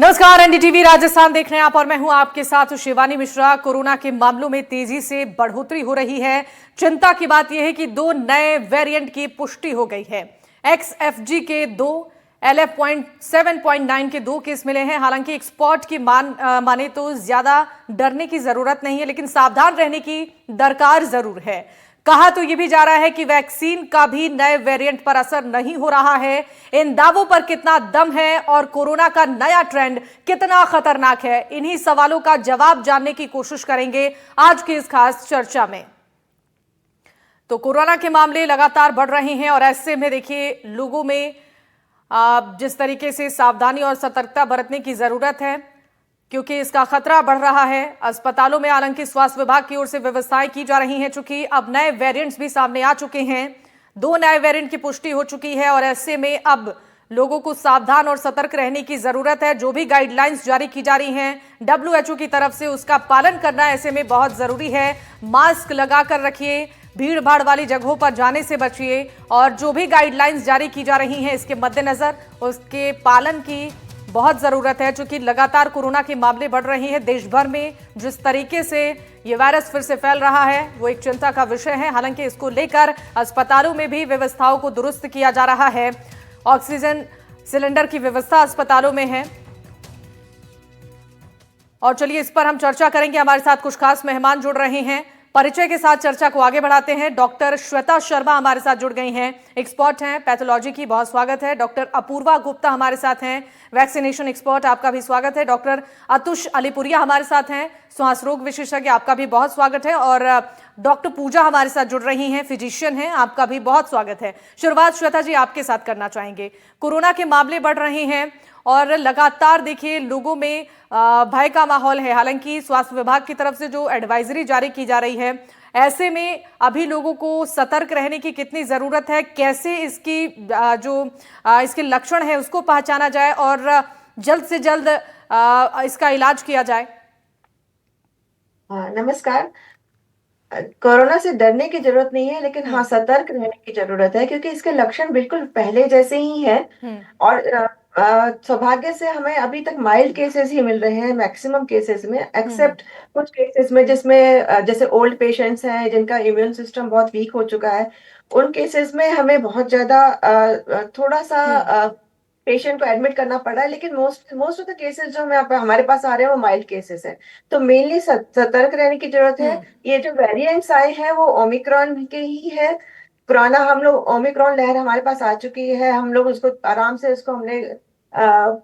नमस्कार, एनडीटीवी राजस्थान देख रहे हैं आप और मैं हूं आपके साथ शिवानी मिश्रा। कोरोना के मामलों में तेजी से बढ़ोतरी हो रही है। चिंता की बात यह है कि दो नए वेरिएंट की पुष्टि हो गई है। XFG के 2, LF.7.9 के 2 केस मिले हैं। हालांकि एक्सपर्ट की माने तो ज्यादा डरने की जरूरत नहीं है, लेकिन सावधान रहने की दरकार जरूर है। कहा तो यह भी जा रहा है कि वैक्सीन का भी नए वेरिएंट पर असर नहीं हो रहा है। इन दावों पर कितना दम है और कोरोना का नया ट्रेंड कितना खतरनाक है, इन्हीं सवालों का जवाब जानने की कोशिश करेंगे आज की इस खास चर्चा में। तो कोरोना के मामले लगातार बढ़ रहे हैं और ऐसे में देखिए लोगों में जिस तरीके से सावधानी और सतर्कता बरतने की जरूरत है, क्योंकि इसका खतरा बढ़ रहा है। अस्पतालों में हालांकि स्वास्थ्य विभाग की ओर से व्यवस्थाएं की जा रही हैं, चूंकि अब नए वेरिएंट्स भी सामने आ चुके हैं। 2 नए वेरिएंट की पुष्टि हो चुकी है और ऐसे में अब लोगों को सावधान और सतर्क रहने की जरूरत है। जो भी गाइडलाइंस जारी की जा रही हैं WHO की तरफ से, उसका पालन करना ऐसे में बहुत जरूरी है। मास्क लगाकर रखिए, भीड़ भाड़ वाली जगहों पर जाने से बचिए और जो भी गाइडलाइंस जारी की जा रही हैं इसके मद्देनजर उसके पालन की बहुत जरूरत है। क्योंकि लगातार कोरोना के मामले बढ़ रहे हैं देश भर में। जिस तरीके से ये वायरस फिर से फैल रहा है वो एक चिंता का विषय है। हालांकि इसको लेकर अस्पतालों में भी व्यवस्थाओं को दुरुस्त किया जा रहा है। ऑक्सीजन सिलेंडर की व्यवस्था अस्पतालों में है और चलिए इस पर हम चर्चा करेंगे। हमारे साथ कुछ खास मेहमान जुड़ रहे हैं। परिचय के साथ चर्चा को आगे बढ़ाते हैं। डॉक्टर श्वेता शर्मा हमारे साथ जुड़ गई हैं, एक्सपर्ट हैं पैथोलॉजी की, बहुत स्वागत है। डॉक्टर अपूर्वा गुप्ता हमारे साथ हैं, वैक्सीनेशन एक्सपर्ट, आपका भी स्वागत है। डॉक्टर अतुष अलीपुरिया हमारे साथ हैं, श्वास रोग विशेषज्ञ, आपका भी बहुत स्वागत है। और डॉक्टर पूजा हमारे साथ जुड़ रही हैं, फिजिशियन हैं, आपका भी बहुत स्वागत है। शुरुआत श्वेता जी आपके साथ करना चाहेंगे। कोरोना के मामले बढ़ रहे हैं और लगातार देखिए लोगों में भय का माहौल है। हालांकि स्वास्थ्य विभाग की तरफ से जो एडवाइजरी जारी की जा रही है, ऐसे में अभी लोगों को सतर्क रहने की कितनी जरूरत है, कैसे इसकी इसके लक्षण है उसको पहचाना जाए और जल्द से जल्द इसका इलाज किया जाए। नमस्कार। कोरोना से डरने की जरूरत नहीं है, लेकिन हाँ सतर्क रहने की जरूरत है, क्योंकि इसके लक्षण बिल्कुल पहले जैसे ही हैं। और सौभाग्य से हमें अभी तक माइल्ड केसेस ही मिल रहे हैं मैक्सिमम केसेस में, एक्सेप्ट कुछ केसेस में जिसमें जैसे ओल्ड पेशेंट्स हैं जिनका इम्यून सिस्टम बहुत वीक हो चुका है। उन केसेस में हमें बहुत ज्यादा थोड़ा सा पेशेंट को एडमिट करना पड़ा है, लेकिन most most of the cases जो हमारे पास आ रहे हैं वो माइल्ड केसेस हैं। तो मेनली सतर्क रहने की जरूरत है। ये जो वेरिएंट्स आए हैं वो ओमिक्रॉन के ही है। पुराना हम लोग ओमिक्रॉन लहर हमारे पास आ चुकी है, हम लोग उसको आराम से उसको हमने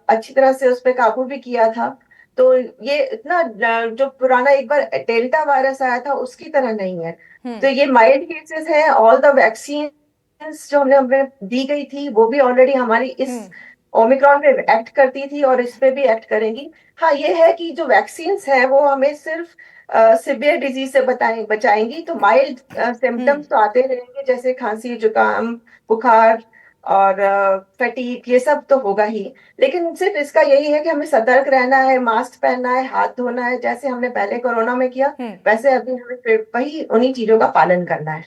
अच्छी तरह से उस पर काबू भी किया था। तो ये इतना जो पुराना एक बार डेल्टा वायरस आया था उसकी तरह नहीं है। तो ये माइल्ड केसेस है। ऑल द वैक्सीन जो हमें दी गई थी वो भी ऑलरेडी हमारी इस ओमिक्रॉन पे एक्ट करती थी और इस पे भी एक्ट करेंगी। हाँ, ये है कि जो वैक्सीन है वो हमें सिर्फ सिवियर डिजीज से बचाएंगी। तो माइल्ड सिम्टम्स तो आते रहेंगे, जैसे खांसी, जुकाम, बुखार और फटीग, ये सब तो होगा ही। लेकिन सिर्फ इसका यही है कि हमें सतर्क रहना है, मास्क पहनना है, हाथ धोना है, जैसे हमने पहले कोरोना में किया वैसे अभी हमें फिर वही उन्हीं चीजों का पालन करना है।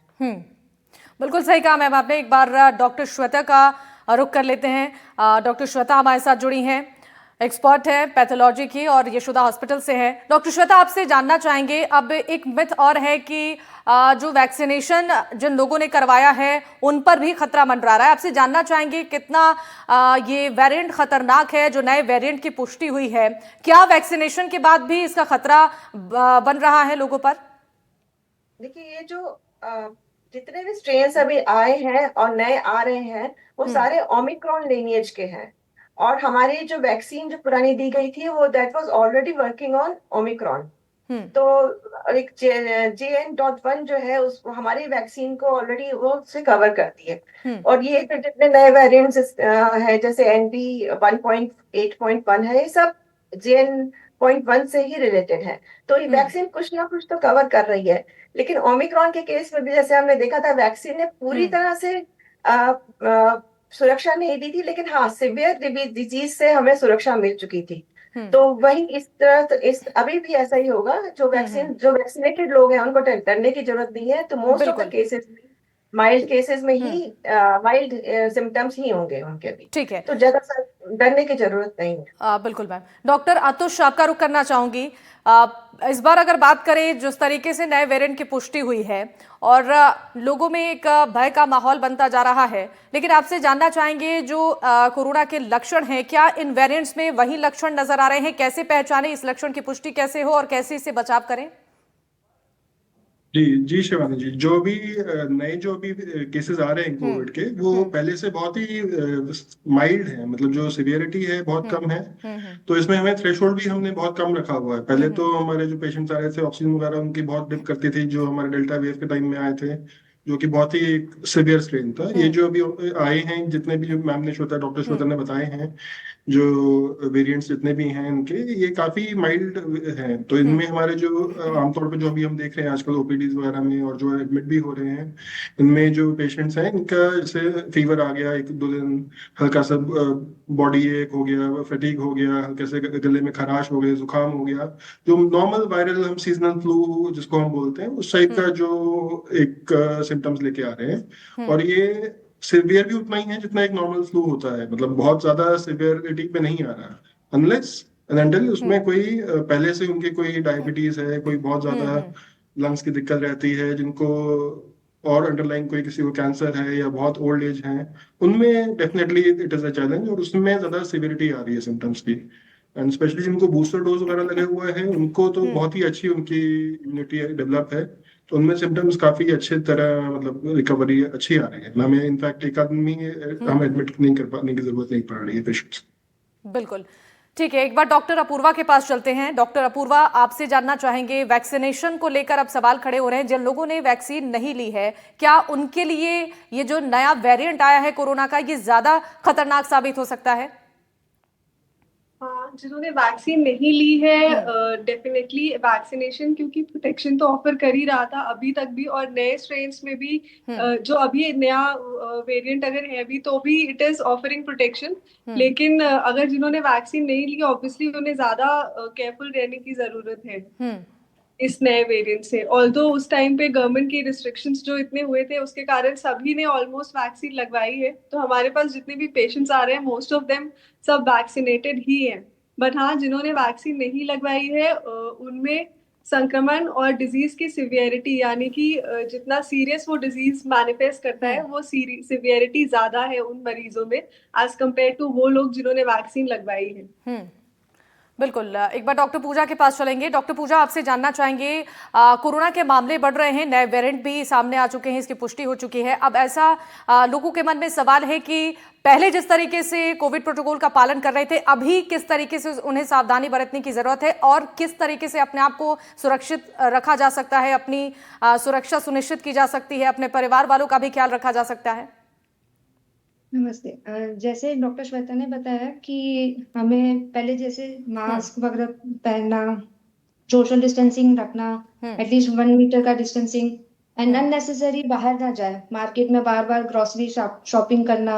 बिल्कुल सही कहा मैम आपने। एक बार डॉक्टर श्वेता का रुख कर लेते हैं। डॉक्टर श्वेता हमारे साथ जुड़ी हैं, एक्सपर्ट है पैथोलॉजी की और यशोदा हॉस्पिटल से है। डॉक्टर श्वेता आपसे जानना चाहेंगे, अब एक मिथ और है कि जो वैक्सीनेशन जिन लोगों ने करवाया है उन पर भी खतरा मंडरा रहा है। आपसे जानना चाहेंगे कितना ये वेरिएंट खतरनाक है जो नए वेरिएंट की पुष्टि हुई है। क्या वैक्सीनेशन के बाद भी इसका खतरा बन रहा है लोगों पर? देखिए, ये जो जितने भी स्ट्रेन्स अभी आए हैं और नए आ रहे हैं वो सारे ओमिक्रॉन लिनिएज के हैं। और हमारी जो वैक्सीन जो पुरानी दी गई थी वो that was already working on Omicron. तो एक JN.1 जो है उस हमारी वैक्सीन को ऑलरेडी वो से कवर करती है। और ये जो जितने नए वेरिएंट्स है जैसे NV1.8.1 है, ये सब JN.1 से ही रिलेटेड है। तो ये वैक्सीन कुछ ना कुछ तो कवर कर रही है। लेकिन ओमिक्रॉन के केस में भी जैसे हमने देखा था, वैक्सीन ने पूरी तरह से सुरक्षा नहीं दी थी, लेकिन हाँ सिवियर डिजीज से हमें सुरक्षा मिल चुकी थी। तो वही इस तरह तो इस अभी भी ऐसा ही होगा। जो वैक्सीनेटेड लोग हैं उनको डरने की जरूरत नहीं है। तो most of the cases mild cases में ही माइल्ड सिम्टम्स ही होंगे उनके भी। ठीक है। तो ज्यादा डरने की जरूरत नहीं है। बिल्कुल मैम। डॉक्टर आतुष, आपका रुख करना चाहूंगी। इस बार अगर बात करें, जिस तरीके से नए वेरिएंट की पुष्टि हुई है और लोगों में एक भय का माहौल बनता जा रहा है, लेकिन आपसे जानना चाहेंगे जो कोरोना के लक्षण हैं, क्या इन वेरिएंट्स में वही लक्षण नजर आ रहे हैं? कैसे पहचाने, इस लक्षण की पुष्टि कैसे हो और कैसे इससे बचाव करें? जी जी शिवानी जी, जो भी नए जो भी केसेस आ रहे हैं हम्म। कोविड के, वो हम्म। पहले से बहुत ही माइल्ड है। मतलब जो सिवियरिटी है बहुत हम्म। कम है। हम्म। तो इसमें हमें थ्रेशोल्ड भी हमने बहुत कम रखा हुआ है। पहले हम्म। तो हमारे जो पेशेंट्स आ रहे थे, ऑक्सीजन वगैरह उनकी बहुत डिप करती थी, जो हमारे डेल्टा वेव के टाइम में आए थे, जो कि बहुत ही सिवियर स्ट्रेन था। ये हम्म। जो अभी आए हैं, जितने भी जो मैम ने श्वेता, डॉक्टर श्वेता हम्म। ने बताए हैं, जो वेरिएंट्स जितने भी हैं इनके, ये काफी माइल्ड हैं। तो हम्म। इनमें हमारे जो आमतौर पे जो अभी हम देख रहे हैं आजकल ओपीडीज वगैरह में, और जो एडमिट भी हो रहे हैं, इनमें जो पेशेंट्स हैं इनका जैसे फीवर आ गया 1-2 दिन, हल्का सा बॉडी एक हो गया, फटीग हो गया, हल्के से गले में खराश हो गया, जुकाम हो गया, जो नॉर्मल वायरल हम सीजनल फ्लू जिसको हम बोलते हैं, उस टाइप का हम्म। जो एक सिम्टम्स लेके आ रहे हैं। हम्म। और ये सिवियर भी उतना ही है जितना एक नॉर्मल फ्लू होता है। मतलब बहुत ज्यादा सिवियरिटी पे नहीं आ रहा, अनलेस एंड अनटिल उसमें हम्म। कोई पहले से उनके कोई डायबिटीज है, कोई बहुत हम्म। ज्यादा हम्म। लंग्स की दिक्कत रहती है, जिनको और अंडरलाइन कोई किसी को कैंसर है या बहुत ओल्ड एज है, उनमें definitely it is a challenge, और उसमें ज्यादा सिवियरिटी आ रही है सिम्टम्स की। एंड स्पेशली जिनको बूस्टर डोज वगैरह लगे हुए हैं, उनको तो हम्म। बहुत ही अच्छी उनकी इम्यूनिटी डेवलप है। तो उनमें सिम्टम्स काफी अच्छे तरह, मतलब रिकवरी अच्छी आ रही है। हमें इनफैक्ट एक आदमी हम हम्म। एडमिट नहीं कर पाने की जरूरत नहीं पड़ रही है पेशेंट्स। बिल्कुल। ठीक है, एक बार डॉक्टर अपूर्वा के पास चलते हैं। डॉक्टर अपूर्वा, आपसे जानना चाहेंगे, वैक्सीनेशन को लेकर अब सवाल खड़े हो रहे हैं। जिन लोगों ने वैक्सीन नहीं ली है, क्या उनके लिए ये जो नया वेरिएंट आया है कोरोना का, ये ज्यादा खतरनाक साबित हो सकता है? हाँ, जिन्होंने वैक्सीन नहीं ली है, हम्म। डेफिनेटली वैक्सीनेशन, क्योंकि प्रोटेक्शन तो ऑफर कर ही रहा था अभी तक भी, और नए स्ट्रेन्स में भी हम्म। जो अभी नया वेरिएंट अगर है भी तो भी इट इज ऑफरिंग प्रोटेक्शन। हम्म। लेकिन अगर जिन्होंने वैक्सीन नहीं ली, ऑब्वियसली उन्हें ज्यादा केयरफुल रहने की जरूरत है हम्म। इस नए वेरिएंट से। ऑल्दो उस टाइम पे गवर्नमेंट की रिस्ट्रिक्शंस जो इतने हुए थे, उसके कारण सभी ने ऑलमोस्ट वैक्सीन लगवाई है। तो हमारे पास जितने भी पेशेंट्स आ रहे हैं, मोस्ट ऑफ देम सब वैक्सीनेटेड ही हैं। बट हाँ, जिन्होंने वैक्सीन नहीं लगवाई है, उनमें संक्रमण और डिजीज की सिवियरिटी, यानी कि जितना सीरियस वो डिजीज मैनिफेस्ट करता है, हम्म। वो सिवियरिटी ज्यादा है उन मरीजों में एज कम्पेयर टू वो लोग जिन्होंने वैक्सीन लगवाई है। हम्म। बिल्कुल। एक बार डॉक्टर पूजा के पास चलेंगे। डॉक्टर पूजा, आपसे जानना चाहेंगे, कोरोना के मामले बढ़ रहे हैं, नए वेरिएंट भी सामने आ चुके हैं, इसकी पुष्टि हो चुकी है। अब ऐसा लोगों के मन में सवाल है कि पहले जिस तरीके से कोविड प्रोटोकॉल का पालन कर रहे थे, अभी किस तरीके से उन्हें सावधानी बरतने की जरूरत है और किस तरीके से अपने आप को सुरक्षित रखा जा सकता है, अपनी सुरक्षा सुनिश्चित की जा सकती है, अपने परिवार वालों का भी ख्याल रखा जा सकता है? नमस्ते। जैसे डॉक्टर श्वेता ने बताया कि हमें पहले जैसे हम्म। मास्क वगैरह पहनना, सोशल डिस्टेंसिंग रखना, हम्म। एटलीस्ट 1 मीटर का डिस्टेंसिंग, एंड हम्म। अननेसेसरी बाहर ना जाए, मार्केट में बार बार ग्रोसरी शॉपिंग करना,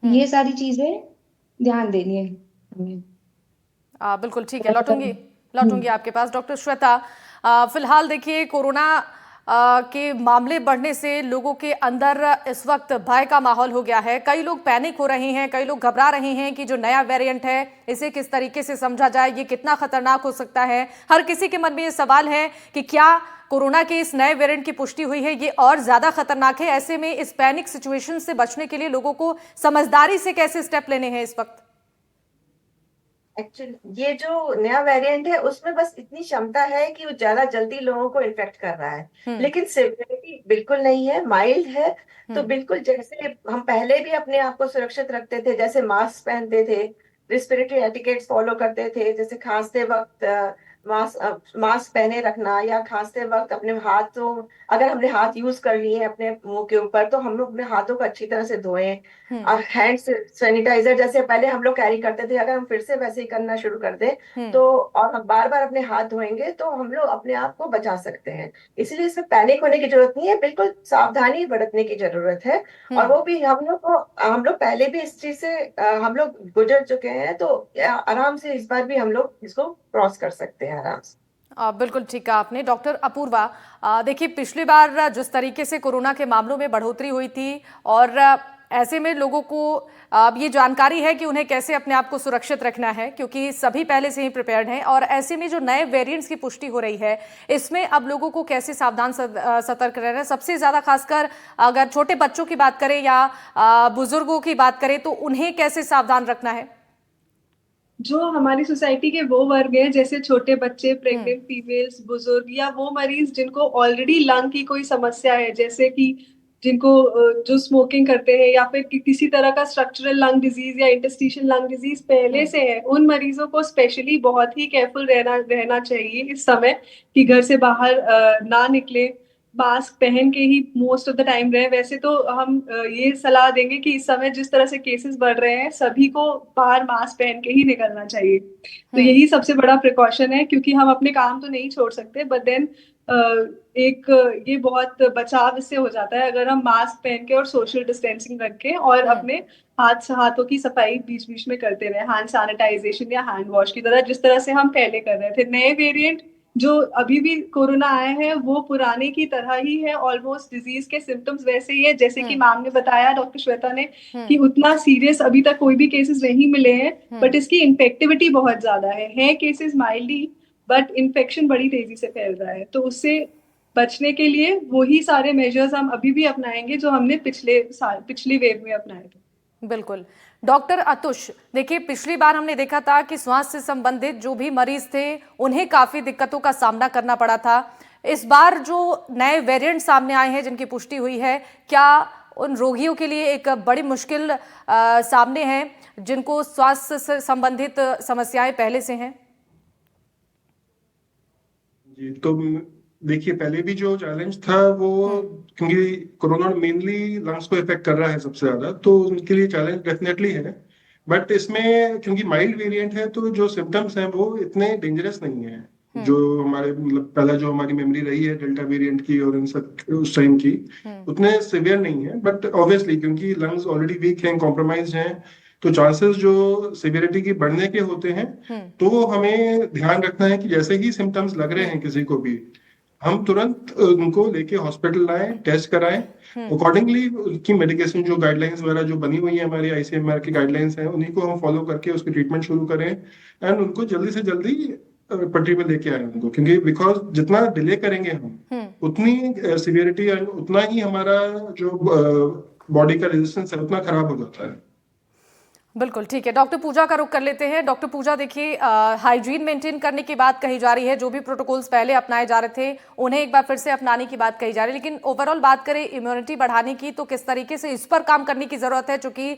हम्म। ये सारी चीजें ध्यान देनी है हमें। बिल्कुल ठीक है। लौटूंगी हम्म। लौटूंगी आपके पास। डॉक्टर श्वेता, फिलहाल देखिए, कोरोना के मामले बढ़ने से लोगों के अंदर इस वक्त भय का माहौल हो गया है। कई लोग पैनिक हो रहे हैं, कई लोग घबरा रहे हैं कि जो नया वेरिएंट है, इसे किस तरीके से समझा जाए, ये कितना खतरनाक हो सकता है। हर किसी के मन में ये सवाल है कि क्या कोरोना के इस नए वेरिएंट की पुष्टि हुई है, ये और ज्यादा खतरनाक है? ऐसे में इस पैनिक सिचुएशन से बचने के लिए लोगों को समझदारी से कैसे स्टेप लेने हैं इस वक्त? एक्चुअली ये जो नया वेरिएंट है, उसमें बस इतनी क्षमता है कि वो ज्यादा जल्दी लोगों को इन्फेक्ट कर रहा है, हम्म। लेकिन सिवियरिटी बिल्कुल नहीं है, माइल्ड है। तो हम्म। बिल्कुल जैसे हम पहले भी अपने आप को सुरक्षित रखते थे, जैसे मास्क पहनते थे, रिस्पिरेटरी एटिकेट्स फॉलो करते थे, जैसे खांसते वक्त मास्क पहने रखना, या खांसते वक्त अपने हाथों, अगर हमने हाथ यूज कर लिए हैं अपने मुंह के ऊपर, तो हम लोग अपने हाथों को अच्छी तरह से धोएं। हम्म। हैंड सैनिटाइजर जैसे पहले हम लोग कैरी करते थे, अगर हम फिर से वैसे ही करना शुरू कर दें, हम्म। तो और हम बार बार अपने हाथ धोएंगे, तो हम लोग अपने आप को बचा सकते हैं। इसलिए इसमें पैनिक होने की जरूरत नहीं है, बिल्कुल सावधानी बरतने की जरूरत है। और हम्म। वो भी हम लोग पहले भी इस चीज से हम लोग गुजर चुके हैं, तो आराम से इस बार भी हम लोग इसको क्रॉस कर सकते हैं आराम से। बिल्कुल ठीक कहा आपने डॉक्टर अपूर्वा। देखिए पिछली बार जिस तरीके से कोरोना के मामलों में बढ़ोतरी हुई थी और ऐसे में लोगों को अब ये जानकारी है कि उन्हें कैसे अपने आप को सुरक्षित रखना है, क्योंकि सभी पहले से ही प्रिपेयर्ड हैं। और ऐसे में जो नए वेरिएंट्स की पुष्टि हो रही है, इसमें अब लोगों को कैसे सावधान सतर्क रहना है, सबसे ज्यादा खासकर अगर छोटे बच्चों की बात करें या बुजुर्गों की बात करें तो उन्हें कैसे सावधान रखना है? जो हमारी सोसाइटी के वो वर्ग हैं, जैसे छोटे बच्चे, प्रेग्नेंट फीमेल्स, बुजुर्ग, या वो मरीज जिनको ऑलरेडी लंग की कोई समस्या है, जैसे कि जिनको जो स्मोकिंग करते हैं या फिर किसी तरह का स्ट्रक्चरल लंग डिजीज या इंटरस्टिशियल लंग डिजीज पहले से है, उन मरीजों को स्पेशली बहुत ही केयरफुल रहना चाहिए इस समय कि घर से बाहर ना निकले, मास्क पहन के ही मोस्ट ऑफ द टाइम रहे। वैसे तो हम ये सलाह देंगे कि इस समय जिस तरह से केसेस बढ़ रहे हैं, सभी को बाहर मास्क पहन के ही निकलना चाहिए। तो यही सबसे बड़ा प्रिकॉशन है, क्योंकि हम अपने काम तो नहीं छोड़ सकते, बट देन एक ये बहुत बचाव इससे हो जाता है अगर हम मास्क पहन के और सोशल डिस्टेंसिंग रख के और अपने हाथों की सफाई बीच बीच में करते रहे, हैंड सैनिटाइजेशन या हैंड वॉश की तरह, जिस तरह से हम पहले कर रहे थे। नए वेरिएंट जो अभी भी कोरोना आए हैं वो पुराने की तरह ही है, ऑलमोस्ट डिजीज के सिम्टम्स वैसे ही है, जैसे कि मैम ने बताया, डॉक्टर श्वेता ने, कि उतना सीरियस अभी तक कोई भी केसेस नहीं मिले हैं, बट इसकी इन्फेक्टिविटी बहुत ज्यादा है केसेस माइल्डली, बट इन्फेक्शन बड़ी तेजी से फैल रहा है। तो उससे बचने के लिए वही सारे मेजर्स हम अभी भी अपनाएंगे जो हमने पिछली वेव में अपनाए थे। बिल्कुल। डॉक्टर अतुष, देखिए पिछली बार हमने देखा था कि स्वास्थ्य से संबंधित जो भी मरीज थे उन्हें काफी दिक्कतों का सामना करना पड़ा था। इस बार जो नए वेरिएंट सामने आए हैं जिनकी पुष्टि हुई है, क्या उन रोगियों के लिए एक बड़ी मुश्किल सामने है जिनको स्वास्थ्य से संबंधित समस्याएं पहले से हैं? जी, तो देखिए पहले भी जो चैलेंज था वो, क्योंकि कोरोना मेनली लंग्स को इफेक्ट कर रहा है सबसे ज्यादा, तो उनके लिए चैलेंज डेफिनेटली है। बट इसमें क्योंकि माइल्ड वेरिएंट है तो जो सिम्टम्स हैं वो इतने डेंजरस नहीं है। जो हमारे मतलब पहला जो हमारी मेमोरी रही है डेल्टा वेरिएंट की और इन सब उस टाइम की, उतने सिवियर नहीं है। बट ऑब्वियसली क्योंकि लंग्स ऑलरेडी वीक हैं, कॉम्प्रोमाइज हैं, तो चांसेस जो सिवियरिटी की बढ़ने के होते हैं, तो हमें ध्यान रखना है कि जैसे ही सिम्टम्स लग रहे हैं किसी को भी, हम तुरंत उनको लेके हॉस्पिटल लाएं, टेस्ट कराएं, अकॉर्डिंगली उनकी मेडिकेशन जो गाइडलाइंस वगैरह जो बनी हुई है हमारी आईसीएमआर की गाइडलाइंस हैं, उन्हीं को हम फॉलो करके उसकी ट्रीटमेंट शुरू करें एंड उनको जल्दी से जल्दी पटरी पे लेके आए उनको। क्योंकि बिकॉज जितना डिले करेंगे हम, उतनी सिवियरिटी एंड उतना ही हमारा जो बॉडी का रेजिस्टेंस है उतना खराब हो जाता है। बिल्कुल ठीक है। डॉक्टर पूजा का रुख कर लेते हैं। डॉक्टर पूजा, देखिए हाइजीन मेंटेन करने की बात कही जा रही है, जो भी प्रोटोकॉल्स पहले अपनाए जा रहे थे उन्हें एक बार फिर से अपनाने की बात कही जा रही है, लेकिन ओवरऑल बात करें इम्यूनिटी बढ़ाने की तो किस तरीके से इस पर काम करने की जरूरत है, क्योंकि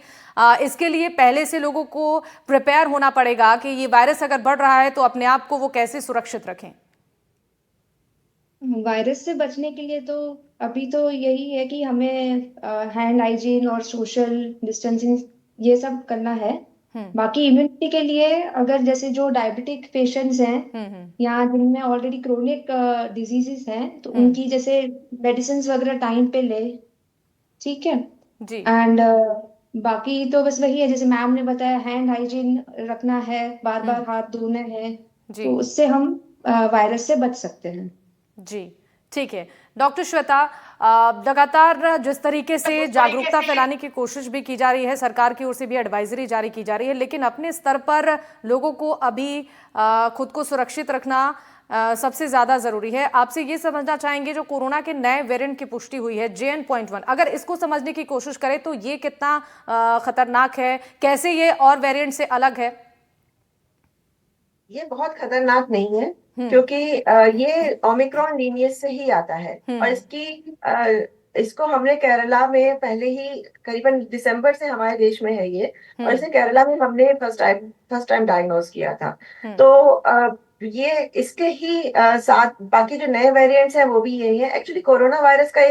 इसके लिए पहले से लोगों को प्रिपेयर होना पड़ेगा कि ये वायरस अगर बढ़ रहा है तो अपने आप को वो कैसे सुरक्षित रखें। वायरस से बचने के लिए तो अभी तो यही है कि हमें हैंड हाइजीन और सोशल डिस्टेंसिंग ये सब करना है। बाकी इम्यूनिटी के लिए अगर जैसे जो डायबिटिक पेशेंट्स हैं या जिनमें ऑलरेडी क्रोनिक डिजीजेस हैं, तो उनकी जैसे मेडिसिन वगैरह टाइम पे ले, ठीक है जी। एंड बाकी तो बस वही है, जैसे मैम ने बताया, हैंड हाइजीन रखना है, बार बार हाथ धोने हैं, तो उससे हम वायरस से बच सकते हैं। जी ठीक है। डॉक्टर श्वेता, लगातार जिस तरीके से जागरूकता फैलाने की कोशिश भी की जा रही है, सरकार की ओर से भी एडवाइजरी जारी की जा रही है, लेकिन अपने स्तर पर लोगों को अभी खुद को सुरक्षित रखना सबसे ज्यादा जरूरी है। आपसे ये समझना चाहेंगे, जो कोरोना के नए वेरिएंट की पुष्टि हुई है JN.1, अगर इसको समझने की कोशिश करें तो ये कितना खतरनाक है, कैसे ये और वेरिएंट से अलग है? ये बहुत खतरनाक नहीं है, क्योंकि ये ओमिक्रॉन लीनियज से ही आता है, और इसको हमने केरला में पहले ही करीबन दिसंबर से हमारे देश में है ये, और इसे केरला में हमने फर्स्ट टाइम डायग्नोज किया था। तो ये इसके ही साथ बाकी जो नए वेरिएंट्स हैं वो भी यही है। एक्चुअली कोरोना वायरस का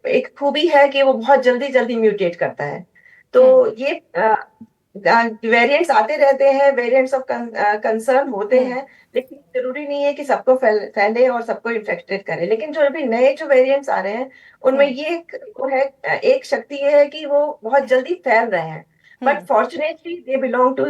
एक खूबी है कि वो बहुत जल्दी म्यूटेट करता है। तो ये वेरिएंट्स आते रहते हैं, वेरिएंट्स ऑफ कंसर्न होते हैं, लेकिन जरूरी नहीं है कि सबको फैले और सबको इन्फेक्टेड करे। लेकिन जो अभी नए जो वेरिएंट्स आ रहे हैं उनमें एक शक्ति ये है कि वो बहुत जल्दी फैल रहे हैं, but fortunately they belong to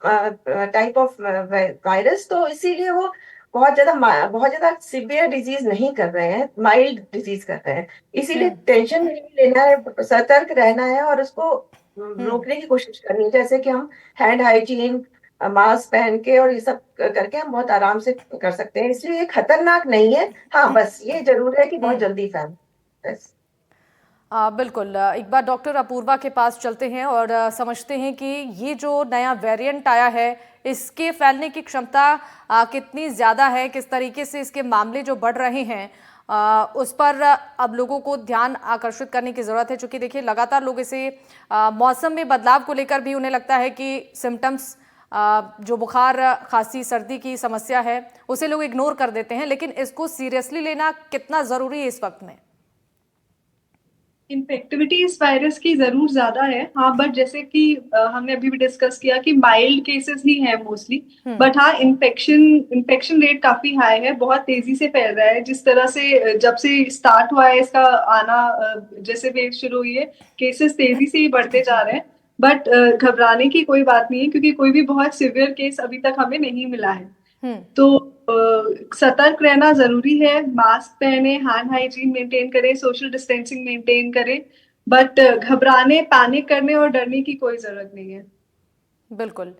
type of virus, तो इसीलिए वो बहुत ज्यादा सिवियर डिजीज नहीं कर रहे हैं, माइल्ड डिजीज कर रहे हैं। इसीलिए टेंशन नहीं लेना है, सतर्क रहना है और उसको रोकने की कोशिश करनी है। जैसे कि हम हैंड हाइजीन, मास्क पहन के और ये सब करके हम बहुत आराम से कर सकते हैं, इसलिए ये खतरनाक नहीं है। हाँ, बस ये जरूर है कि बहुत जल्दी फैल। बस बिल्कुल। एक बार डॉक्टर अपूर्वा के पास चलते हैं और समझते हैं कि ये जो नया वेरिएंट आया है इसके फैलने की क्षमता कितनी ज़्यादा है, किस तरीके से इसके मामले जो बढ़ रहे हैं उस पर अब लोगों को ध्यान आकर्षित करने की ज़रूरत है। चूँकि देखिए लगातार लोग इसे मौसम में बदलाव को लेकर भी उन्हें लगता है कि सिम्टम्स जो बुखार, खांसी, सर्दी की समस्या है उसे लोग इग्नोर कर देते हैं, लेकिन इसको सीरियसली लेना कितना ज़रूरी है इस वक्त में? इन्फेक्टिविटी इस वायरस की जरूर ज्यादा है, हाँ, बट जैसे कि हमने अभी भी डिस्कस किया कि माइल्ड केसेस ही है मोस्टली। बट हाँ, इन्फेक्शन रेट काफी हाई है, बहुत तेजी से फैल रहा है। जिस तरह से जब से स्टार्ट हुआ है इसका आना, जैसे वेव शुरू हुई है, केसेस तेजी से ही बढ़ते जा रहे हैं। बट घबराने की कोई बात नहीं है, क्योंकि कोई भी बहुत सिवियर केस अभी तक हमें नहीं मिला है। तो सतर्क रहना जरूरी है, मास्क पहने, हैंड हाइजीन मेंटेन करें, सोशल डिस्टेंसिंग मेंटेन करें। बट घबराने, पैनिक करने और डरने की कोई जरूरत नहीं है। बिल्कुल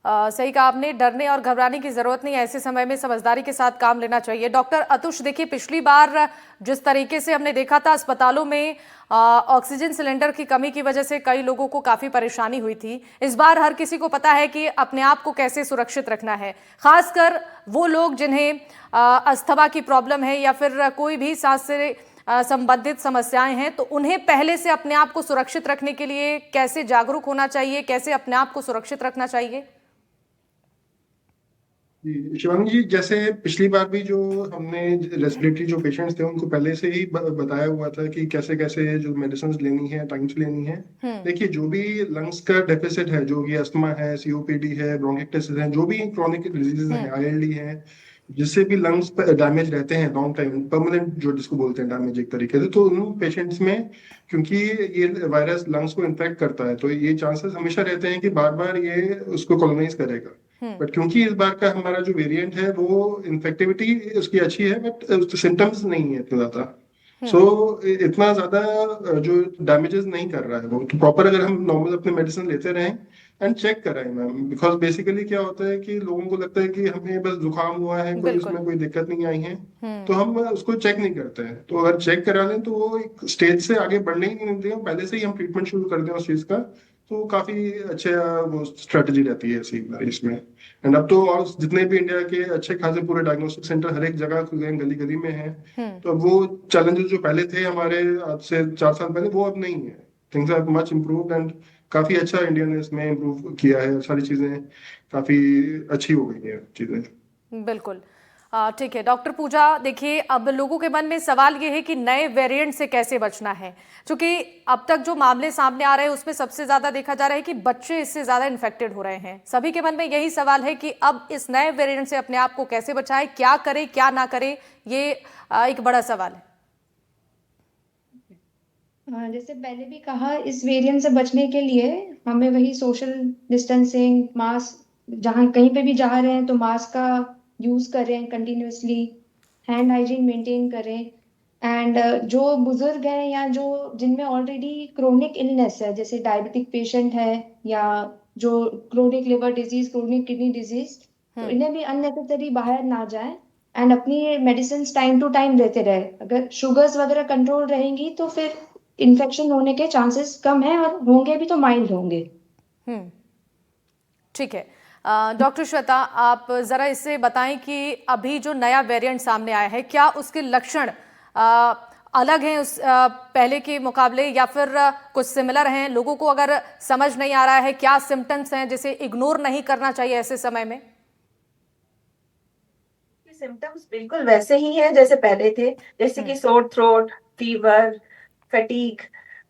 सही कहा आपने, डरने और घबराने की जरूरत नहीं है। ऐसे समय में समझदारी के साथ काम लेना चाहिए। डॉक्टर अतुष, देखिए पिछली बार जिस तरीके से हमने देखा था अस्पतालों में ऑक्सीजन सिलेंडर की कमी की वजह से कई लोगों को काफी परेशानी हुई थी। इस बार हर किसी को पता है कि अपने आप को कैसे सुरक्षित रखना है, खासकर वो लोग जिन्हें अस्थमा की प्रॉब्लम है या फिर कोई भी सांस से संबंधित समस्याएं हैं, तो उन्हें पहले से अपने आप को सुरक्षित रखने के लिए कैसे जागरूक होना चाहिए, कैसे अपने आप को सुरक्षित रखना चाहिए? जी शिवांगी जी, जैसे पिछली बार भी जो हमने रेस्पिरेटरी जो पेशेंट्स थे उनको पहले से ही बताया हुआ था कि कैसे कैसे जो मेडिसिन लेनी है, टाइम से लेनी है। देखिए, जो भी लंग्स का डेफिसिट है, जो भी अस्थमा है, सीओपीडी है, ब्रोंकाइटिस है, जो भी क्रोनिक डिजीजेज है, आईएलडी है, जिससे भी लंग्स डैमेज रहते हैं लॉन्ग टाइम, परमानेंट जो जिसको बोलते हैं डैमेज एक तरीके से, तो उन पेशेंट्स में क्योंकि ये वायरस लंग्स को इन्फेक्ट करता है तो ये चांसेस हमेशा रहते हैं कि बार बार ये उसको कॉलोनाइज करेगा। बट क्योंकि इस बार का हमारा जो वेरिएंट है वो इन्फेक्टिविटी उसकी अच्छी है, बट सिम्टम्स नहीं है इतना ज्यादा। सो इतना ज्यादा जो डैमेजेस नहीं कर रहा है वो, तो प्रॉपर अगर हम नॉर्मल अपने मेडिसिन लेते रहें एंड चेक कराएं मैम, बिकॉज बेसिकली क्या होता है कि लोगों को लगता है कि हमें बस जुकाम हुआ है, कोई उसमें कोई दिक्कत नहीं आई है, तो हम उसको चेक नहीं करते हैं। तो अगर चेक करा लें तो वो एक स्टेज से आगे बढ़ने ही नहीं देते, पहले से ही हम ट्रीटमेंट शुरू कर दें उस चीज का, तो काफी अच्छा वो स्ट्रेटजी रहती है ऐसी इसमें। एंड अब तो और जितने भी इंडिया के अच्छे खासे पूरे डायग्नोस्टिक सेंटर हर एक जगह खुल गए, गली गली में है। तो अब वो चैलेंजेस जो पहले थे हमारे आज से 4 साल पहले, वो अब नहीं है। Things are much improved and काफी अच्छा इंडिया ने इसमें इम्प्रूव किया है, सारी चीजें काफी अच्छी हो गई हैं चीजें। बिल्कुल ठीक है। डॉक्टर पूजा, देखिए अब लोगों के मन में सवाल ये है कि नए वेरिएंट से कैसे बचना है, क्योंकि अब तक जो मामले सामने आ रहे हैं उसमें सबसे ज्यादा देखा जा रहा है कि बच्चे इससे ज्यादा इन्फेक्टेड हो रहे हैं। सभी के मन में यही सवाल है कि अब इस नए वेरिएंट से अपने आप को कैसे बचाएं, क्या करें क्या ना करें, ये एक बड़ा सवाल है। जैसे पहले भी कहा, इस वेरिएंट से बचने के लिए हमें वही सोशल डिस्टेंसिंग, मास्क, जहाँ कहीं पे भी जा रहे हैं तो मास्क का यूज करें कंटिन्यूअसली, हैंड हाइजीन मेंटेन करें। एंड जो बुजुर्ग हैं या जो जिनमें ऑलरेडी क्रोनिक इलनेस है, जैसे डायबिटिक पेशेंट है या जो chronic liver disease, chronic kidney disease, तो इन्हें भी अननेसेसरी बाहर ना जाए एंड अपनी मेडिसिन टाइम टू टाइम लेते रहे। अगर शुगर्स वगैरह कंट्रोल रहेंगी तो फिर इन्फेक्शन होने के चांसेस कम है, और होंगे भी तो माइल्ड होंगे। ठीक है। डॉक्टर श्वेता, आप जरा इससे बताएं कि अभी जो नया वेरिएंट सामने आया है, क्या उसके लक्षण अलग हैं उस पहले के मुकाबले या फिर कुछ सिमिलर हैं? लोगों को अगर समझ नहीं आ रहा है क्या सिम्टम्स हैं जिसे इग्नोर नहीं करना चाहिए ऐसे समय में? सिम्टम्स बिल्कुल वैसे ही हैं जैसे पहले थे, जैसे कि सोर थ्रोट, फीवर, फटीग,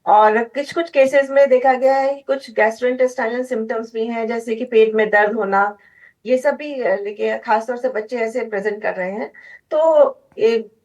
और कुछ कुछ केसेस में देखा गया है कि कुछ गैस्ट्रोइंटेस्टाइनल सिम्टम्स भी हैं, जैसे कि पेट में दर्द होना। ये सब भी देखिए खासतौर से बच्चे ऐसे प्रेजेंट कर रहे हैं। तो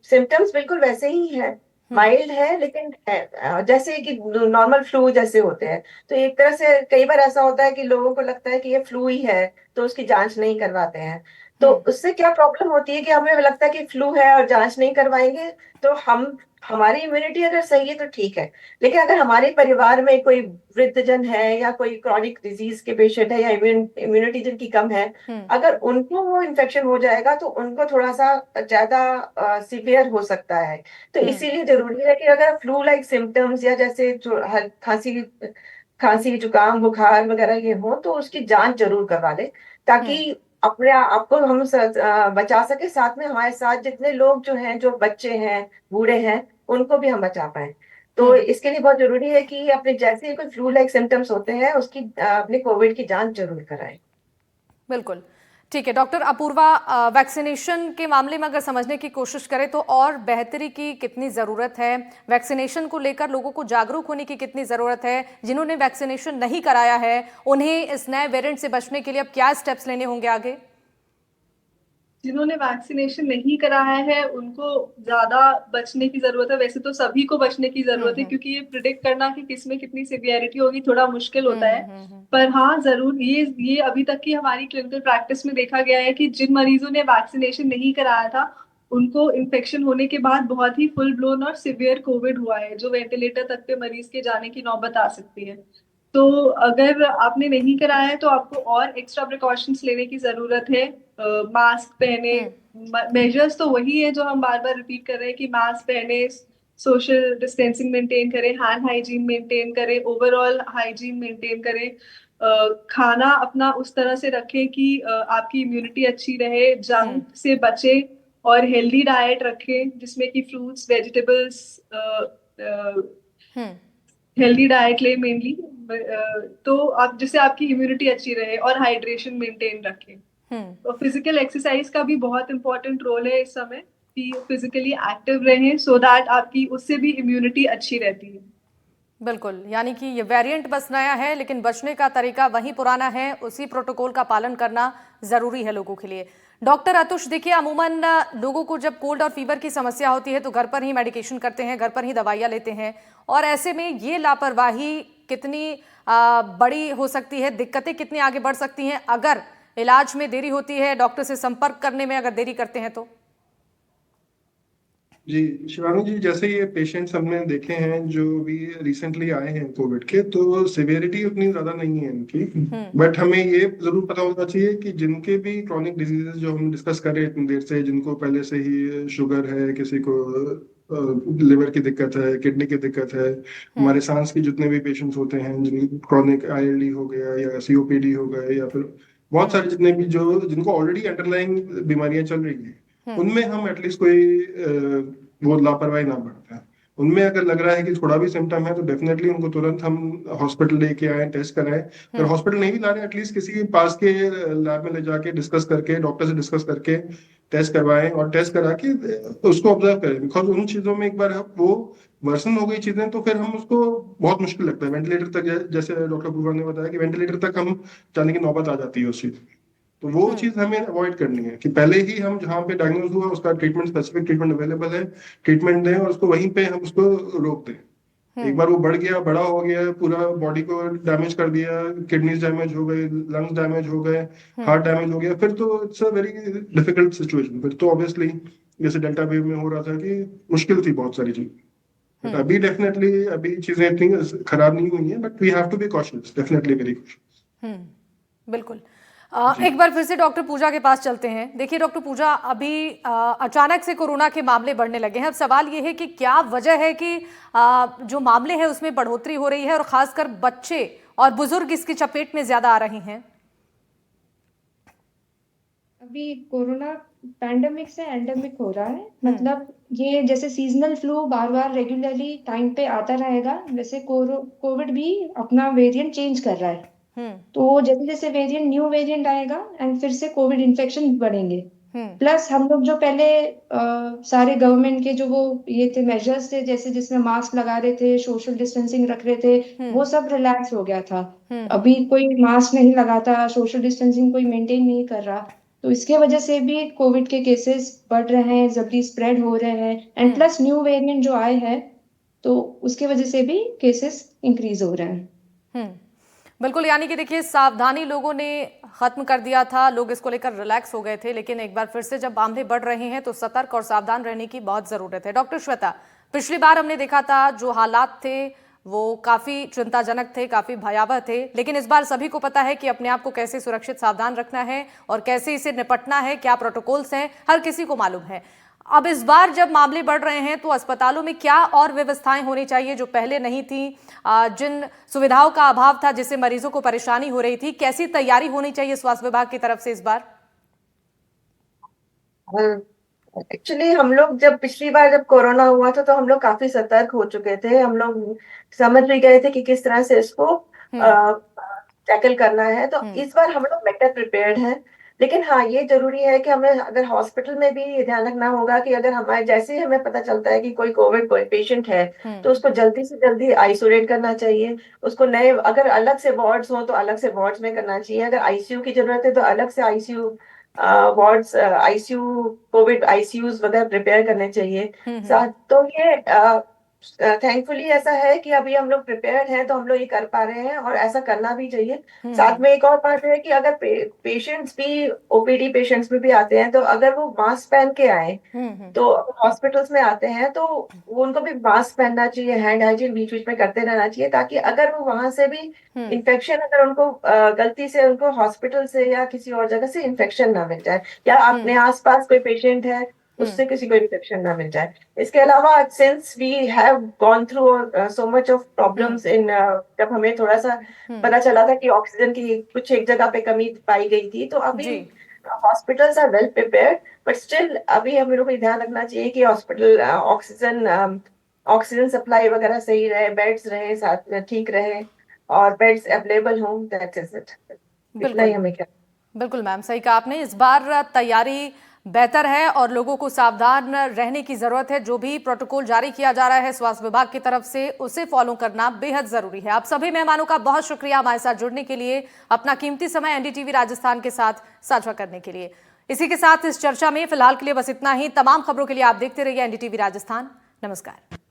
सिम्टम्स बिल्कुल वैसे ही हैं। माइल्ड है लेकिन है, जैसे कि नॉर्मल फ्लू जैसे होते हैं। तो एक तरह से कई बार ऐसा होता है कि लोगों को लगता है कि ये फ्लू ही है, तो उसकी जांच नहीं करवाते हैं। तो उससे क्या प्रॉब्लम होती है कि हमें लगता है कि फ्लू है और जांच नहीं करवाएंगे, तो हम हमारी इम्यूनिटी अगर सही है तो ठीक है। लेकिन अगर हमारे परिवार में कोई वृद्धजन है या कोई क्रॉनिक डिजीज के पेशेंट है या इम्यूनिटी जिनकी कम है, अगर उनको वो इन्फेक्शन हो जाएगा तो उनको थोड़ा सा ज्यादा सीवियर हो सकता है। तो इसीलिए जरूरी है कि अगर फ्लू लाइक सिम्टम्स या जैसे जो खांसी खांसी जुकाम बुखार वगैरह ये हो तो उसकी जांच जरूर करवा ले, ताकि अपने आपको हम बचा सके, साथ में हमारे साथ जितने लोग जो हैं, जो बच्चे हैं बूढ़े हैं, उनको भी हम बचा पाए। तो इसके लिए बहुत जरूरी है कि अपने जैसे ही कोई फ्लू लाइक सिम्टम्स होते हैं उसकी अपने कोविड की जांच जरूर कराएं। बिल्कुल ठीक है डॉक्टर अपूर्वा, वैक्सीनेशन के मामले में अगर समझने की कोशिश करें तो और बेहतरी की कितनी ज़रूरत है, वैक्सीनेशन को लेकर लोगों को जागरूक होने की कितनी ज़रूरत है, जिन्होंने वैक्सीनेशन नहीं कराया है उन्हें इस नए वेरिएंट से बचने के लिए अब क्या स्टेप्स लेने होंगे आगे? जिन्होंने वैक्सीनेशन नहीं कराया है उनको ज्यादा बचने की जरूरत है। वैसे तो सभी को बचने की जरूरत है, क्योंकि ये प्रिडिक्ट करना कि किसमें कितनी सिवियरिटी होगी थोड़ा मुश्किल होता है। पर हाँ, जरूर ये अभी तक की हमारी क्लिनिकल प्रैक्टिस में देखा गया है कि जिन मरीजों ने वैक्सीनेशन नहीं कराया था उनको इन्फेक्शन होने के बाद बहुत ही फुल ब्लोन और सिवियर कोविड हुआ है, जो वेंटिलेटर तक पे मरीज के जाने की नौबत आ सकती है। तो अगर आपने नहीं कराया है तो आपको और एक्स्ट्रा प्रिकॉशंस लेने की जरूरत है। मास्क पहने, मेजर्स तो वही है जो हम बार बार रिपीट कर रहे हैं कि मास्क पहने, सोशल डिस्टेंसिंग मेंटेन करें, हैंड हाइजीन मेंटेन करें, ओवरऑल हाइजीन मेंटेन करें। खाना अपना उस तरह से रखें कि आपकी इम्यूनिटी अच्छी रहे, जंक से बचें और हेल्दी डाइट रखें जिसमें कि फ्रूट्स वेजिटेबल्स, हेल्दी डाइट ले मेनली। तो आप जिससे आपकी इम्यूनिटी अच्छी रहे और हाइड्रेशन मेंटेन रखें। तो फिजिकल एक्सरसाइज का भी बहुत इंपॉर्टेंट रोल है इस समय कि फिजिकली एक्टिव रहें सो दैट आपकी उससे भी इम्यूनिटी अच्छी रहती है। बिल्कुल, यानी कि ये वेरिएंट बस नया है लेकिन बचने का तरीका वही पुराना है, उसी प्रोटोकॉल का पालन करना जरूरी है लोगों के लिए। डॉक्टर अतुष, देखिए अमूमन लोगों को जब कोल्ड और फीवर की समस्या होती है तो घर पर ही मेडिकेशन करते हैं, घर पर ही दवाइयाँ लेते हैं, और ऐसे में ये लापरवाही कितनी बड़ी हो सकती है, दिक्कतें कितनी आगे बढ़ सकती हैं अगर इलाज में देरी होती है, डॉक्टर से संपर्क करने में अगर देरी करते हैं तो? जी शिवानी जी, जैसे ये पेशेंट्स हमने देखे हैं जो भी रिसेंटली आए हैं कोविड के, तो सिवियरिटी उतनी ज्यादा नहीं है इनकी। बट हमें ये जरूर पता होना चाहिए कि जिनके भी क्रॉनिक डिजीजेस जो हम डिस्कस कर रहे हैं इतनी देर से, जिनको पहले से ही शुगर है, किसी को लिवर की दिक्कत है, किडनी की दिक्कत है, हमारे सांस के जितने भी पेशेंट्स होते हैं जिन क्रॉनिक आईएलडी हो गया या सीओपीडी हो गए, या फिर बहुत सारे जितने भी जो जिनको ऑलरेडी अंडरलाइंग बीमारियां चल रही हैं, उनमें हम एटलीस्ट कोई वो लापरवाही ना बरतें। उनमें अगर लग रहा है कि थोड़ा भी सिम्टम है तो डेफिनेटली उनको तुरंत हम हॉस्पिटल लेके आए, टेस्ट कराएं। अगर हॉस्पिटल नहीं भी ला रहे, एटलीस्ट किसी पास के लैब में ले जाके डिस्कस करके, डॉक्टर से डिस्कस करके टेस्ट करवाएं, और टेस्ट करा के उसको ऑब्जर्व करें। बिकॉज उन चीजों में एक बार वो वर्सन हो गई चीजें तो फिर हम उसको बहुत मुश्किल लगता है वेंटिलेटर तक, जैसे डॉक्टर पूर्वा ने बताया कि वेंटिलेटर तक हम जाने की नौबत आ जाती है उस चीज। तो वो चीज हमें अवॉइड करनी है कि पहले ही हम जहाँ पे डायग्नोज हुआ उसका ट्रीटमेंट, स्पेसिफिक ट्रीटमेंट अवेलेबल है, ट्रीटमेंट दें और उसको वहीं पे हम उसको रोक दें। एक बार वो बढ़ गया, बड़ा हो गया, पूरा बॉडी को डैमेज कर दिया, किडनीज डैमेज हो गए, लंग्स डैमेज हो गए, हार्ट डैमेज हो गया, फिर तो it's a very difficult situation. फिर तो ऑब्वियसली जैसे डेल्टा वेव में हो रहा था कि मुश्किल थी बहुत सारी चीज। बट अभी डेफिनेटली अभी चीजें इतनी खराब नहीं हुई है, but we have to be cautious, definitely very cautious. बिल्कुल। एक बार फिर से डॉक्टर पूजा के पास चलते हैं। देखिए डॉक्टर पूजा, अभी अचानक से कोरोना के मामले बढ़ने लगे हैं। अब सवाल ये है कि क्या वजह है कि जो मामले हैं उसमें बढ़ोतरी हो रही है और खासकर बच्चे और बुजुर्ग इसकी चपेट में ज्यादा आ रही हैं? अभी कोरोना पैंडेमिक से एंडेमिक हो रहा है, मतलब ये जैसे सीजनल फ्लू बार बार रेगुलरली टाइम पे आता रहेगा, वैसे कोविड भी अपना वेरिएंट चेंज कर रहा है। तो जैसे जैसे न्यू वेरिएंट आएगा एंड फिर से कोविड इन्फेक्शन बढ़ेंगे। प्लस हम लोग जो पहले सारे गवर्नमेंट के जो वो ये थे मेजर्स थे, जैसे जिसमें मास्क लगा रहे थे, सोशल डिस्टेंसिंग रख रहे थे, वो सब रिलैक्स हो गया था। अभी कोई मास्क नहीं लगाता, सोशल डिस्टेंसिंग कोई मेंटेन नहीं कर रहा, तो इसके वजह से भी कोविड के केसेस बढ़ रहे हैं, जल्दी स्प्रेड हो रहे हैं, एंड प्लस न्यू वेरिएंट जो आए हैं तो उसके वजह से भी केसेस इंक्रीज हो रहे हैं। बिल्कुल, यानी कि देखिए सावधानी लोगों ने खत्म कर दिया था, लोग इसको लेकर रिलैक्स हो गए थे, लेकिन एक बार फिर से जब मामले बढ़ रहे हैं तो सतर्क और सावधान रहने की बहुत जरूरत है। डॉक्टर श्वेता, पिछली बार हमने देखा था जो हालात थे वो काफी चिंताजनक थे, काफी भयावह थे, लेकिन इस बार सभी को पता है कि अपने आप को कैसे सुरक्षित सावधान रखना है और कैसे इसे निपटना है, क्या प्रोटोकॉल्स हैं, हर किसी को मालूम है। अब इस बार जब मामले बढ़ रहे हैं तो अस्पतालों में क्या और व्यवस्थाएं होनी चाहिए जो पहले नहीं थी, जिन सुविधाओं का अभाव था जिससे मरीजों को परेशानी हो रही थी, कैसी तैयारी होनी चाहिए स्वास्थ्य विभाग की तरफ से इस बार? एक्चुअली हम लोग जब पिछली बार जब कोरोना हुआ था तो हम लोग काफी सतर्क हो चुके थे। हम लोग समझ भी गए थे कि किस तरह से इसको टैकल करना है। तो इस बार हम लोग बेटर प्रिपेयर्ड हैं। लेकिन हाँ, ये जरूरी है कि हमें अगर हॉस्पिटल में भी ध्यान रखना होगा कि अगर हमारे जैसे ही हमें पता चलता है कि कोई कोविड कोई पेशेंट है तो उसको जल्दी से जल्दी आइसोलेट करना चाहिए। उसको नए अगर अलग से वार्ड्स हो तो अलग से वार्ड्स में करना चाहिए। अगर आईसीयू की जरूरत है तो अलग से ICU wards, ICU, covid ICUs वगैरह प्रिपेयर करने चाहिए। साथ तो ये थैंकफुली ऐसा है कि अभी हम लोग प्रिपेयर्ड हैं तो हम लोग ये कर पा रहे हैं और ऐसा करना भी चाहिए। साथ में एक और बात है कि अगर पेशेंट्स भी ओपीडी पेशेंट्स में भी आते हैं तो अगर वो मास्क पहन के आए तो हॉस्पिटल्स में आते हैं तो वो उनको भी मास्क पहनना चाहिए, हैंड हाइजीन बीच बीच में करते रहना चाहिए, ताकि अगर वो वहां से भी इन्फेक्शन, अगर उनको गलती से उनको हॉस्पिटल से या किसी और जगह से इन्फेक्शन ना मिल जाए या अपने आसपास कोई पेशेंट है उससे किसी को इन्फेक्शन ना मिल जाए। इसके अलावा since we have gone through so much of problems in, जब हमें थोड़ा सा पता चला था कि ऑक्सीजन की कुछ एक जगह पे कमी पाई गई थी, तो अभी hospitals are well prepared, but still अभी हम लोग को ध्यान रखना चाहिए कि हॉस्पिटल ऑक्सीजन सप्लाई वगैरह सही रहे, बेड्स रहे साथ में ठीक रहे और बेड्स अवेलेबल हों। That is it. इतना ही हमें क्या। बिल्कुल मैम, सही कहा आपने। इस बार तैयारी बेहतर है और लोगों को सावधान रहने की जरूरत है। जो भी प्रोटोकॉल जारी किया जा रहा है स्वास्थ्य विभाग की तरफ से उसे फॉलो करना बेहद जरूरी है। आप सभी मेहमानों का बहुत शुक्रिया हमारे साथ जुड़ने के लिए, अपना कीमती समय एनडीटीवी राजस्थान के साथ साझा करने के लिए। इसी के साथ इस चर्चा में फिलहाल के लिए बस इतना ही। तमाम खबरों के लिए आप देखते रहिए एनडीटीवी राजस्थान। नमस्कार।